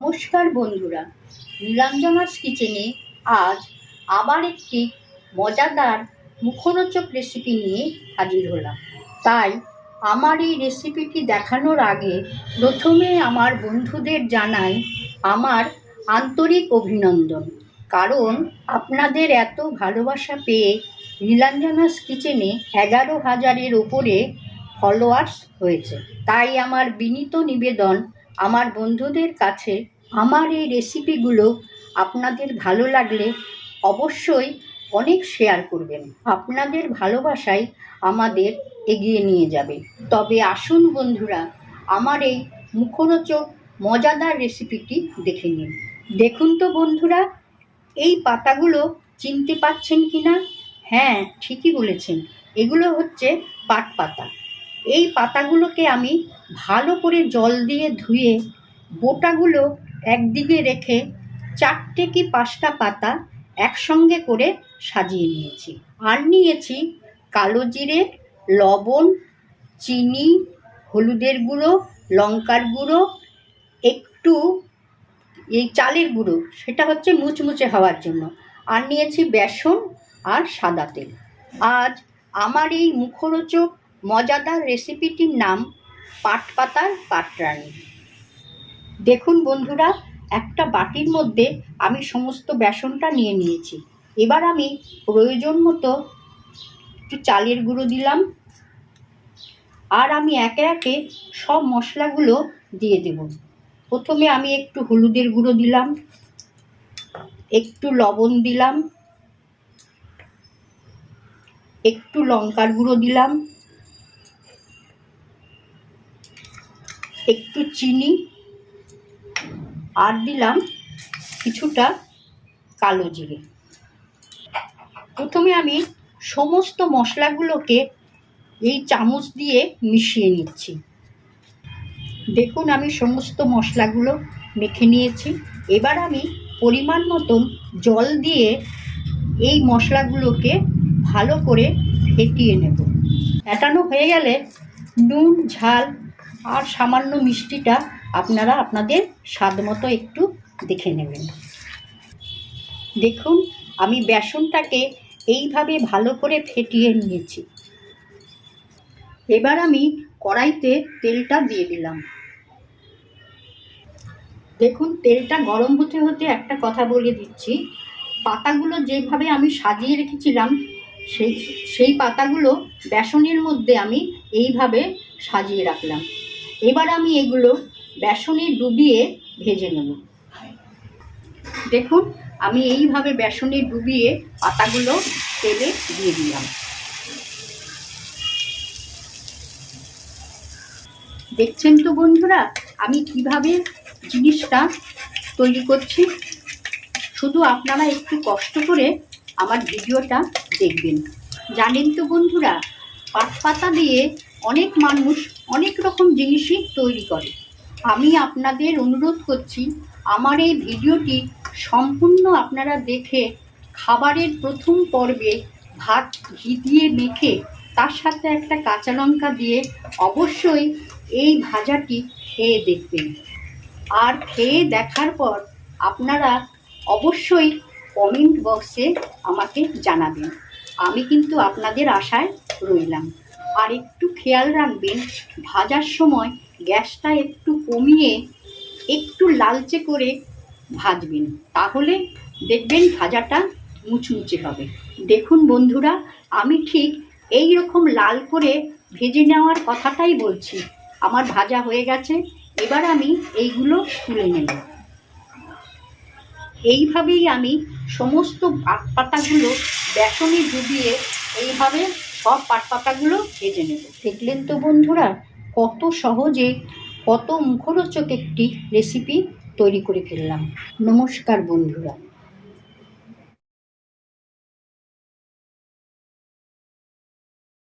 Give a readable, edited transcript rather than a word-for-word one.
নমস্কার বন্ধুরা, নীলাঞ্জনাস কিচেনে আজ আবার একটি মজাদার মুখরোচক রেসিপি নিয়ে হাজির হলাম। তাই আমার এই রেসিপিটি দেখানোর আগে প্রথমে আমার বন্ধুদের জানাই আমার আন্তরিক অভিনন্দন, কারণ আপনাদের এত ভালোবাসা পেয়ে নীলাঞ্জনাস কিচেনে 11,000-এর ওপরে ফলোয়ার্স হয়েছে। তাই আমার বিনীত নিবেদন আমার বন্ধুদের কাছে, আমার এই রেসিপিগুলো আপনাদের ভালো লাগলে অবশ্যই অনেক শেয়ার করবেন। আপনাদের ভালোবাসাই আমাদের এগিয়ে নিয়ে যাবে। তবে আসুন বন্ধুরা, আমার এই মুখরোচক মজাদার রেসিপিটি দেখে নিন। দেখুন তো বন্ধুরা, এই পাতাগুলো চিনতে পারছেন কি না? হ্যাঁ, ঠিকই বলেছেন, এগুলো হচ্ছে পাট পাতা। এই পাতাগুলোকে আমি ভালো করে জল দিয়ে ধুয়ে বোটাগুলো একদিকে রেখে 4টে কি 5টা পাতা একসঙ্গে করে সাজিয়ে নিয়েছি। আর নিয়েছি কালো জিরে, লবণ, চিনি, হলুদের গুঁড়ো, লঙ্কার গুঁড়ো, একটু এই চালের গুঁড়ো, সেটা হচ্ছে মুচমুচে হওয়ার জন্য। আর নিয়েছি বেসন আর সাদা তেল। আজ আমার এই মুখরোচক মজাদার রেসিপিটির নাম পাট পাতার পাটরানি। দেখুন বন্ধুরা, একটা বাটির মধ্যে আমি সমস্ত বেসনটা নিয়ে নিয়েছি। এবার আমি প্রয়োজন মতো একটু চালের গুঁড়ো দিলাম, আর আমি একে একে সব মশলাগুলো দিয়ে দেব। প্রথমে আমি একটু হলুদের গুঁড়ো দিলাম, একটু লবণ দিলাম, একটু লঙ্কার গুঁড়ো দিলাম, একটু চিনি, আর দিলাম কিছুটা কালো জিরে। প্রথমে আমি সমস্ত মশলাগুলোকে এই চামচ দিয়ে মিশিয়ে নিচ্ছি। দেখুন, আমি সমস্ত মশলাগুলো মেখে নিয়েছি। এবার আমি পরিমাণ মতন জল দিয়ে এই মশলাগুলোকে ভালো করে ফেটিয়ে নেব। ফেটানো হয়ে গেলে নুন, ঝাল আর সামান্য মিষ্টিটা আপনারা আপনাদের স্বাদ মতো একটু দেখে নেবেন। দেখুন, আমি বেসনটাকে এইভাবে ভালো করে ফেটিয়ে নিয়েছি। এবার আমি কড়াইতে তেলটা দিয়ে দিলাম। দেখুন, তেলটা গরম হতে হতে একটা কথা বলে দিচ্ছি, পাতাগুলো যেভাবে আমি সাজিয়ে রেখেছিলাম সেই পাতাগুলো বেসনের মধ্যে আমি এইভাবে সাজিয়ে রাখলাম। এবার আমি এগুলো বেসনে ডুবিয়ে ভেজে নেব। দেখুন, আমি এইভাবে বেসনে ডুবিয়ে পাতাগুলো তেলে দিয়ে দিলাম। দেখছেন তো বন্ধুরা, আমি কিভাবে জিনিসটা তৈরি করছি। শুধু আপনারা একটু কষ্ট করে আমার ভিডিওটা দেখবেন। জানেন তো বন্ধুরা, পাট পাতা দিয়ে অনেক মানুষ অনেক রকম জিনিসই তৈরি করে। আমি আপনাদের অনুরোধ করছি, আমার এই ভিডিওটি সম্পূর্ণ আপনারা দেখে খাবারের প্রথম পর্বে ভাত ঘি দিয়ে মেখে তার সাথে একটা কাঁচা লঙ্কা দিয়ে অবশ্যই এই ভাজাটি খেয়ে দেখবেন। আর খেয়ে দেখার পর আপনারা অবশ্যই কমেন্ট বক্সে আমাকে জানাবেন। আমি কিন্তু আপনাদের আশায় রইলাম। আর একটু খেয়াল রাখবেন, ভাজার সময় গ্যাসটা একটু কমিয়ে একটু লালচে করে ভাজবেন, তাহলে দেখবেন ভাজাটা মুচমুচে হবে। দেখুন বন্ধুরা, আমি ঠিক এই রকম লাল করে ভেজে নেওয়ার কথাটাই বলছি। আমার ভাজা হয়ে গেছে, এবার আমি এইগুলো তুলে নেব। এইভাবেই আমি সমস্ত পাট পাতাগুলো বেসনে ডুবিয়ে এইভাবে সব পাট পাতাগুলো ভেজে নেব। দেখলেন তো বন্ধুরা, কত সহজে কত মুখরোচক একটি রেসিপি তৈরি করে ফেললাম। নমস্কার বন্ধুরা।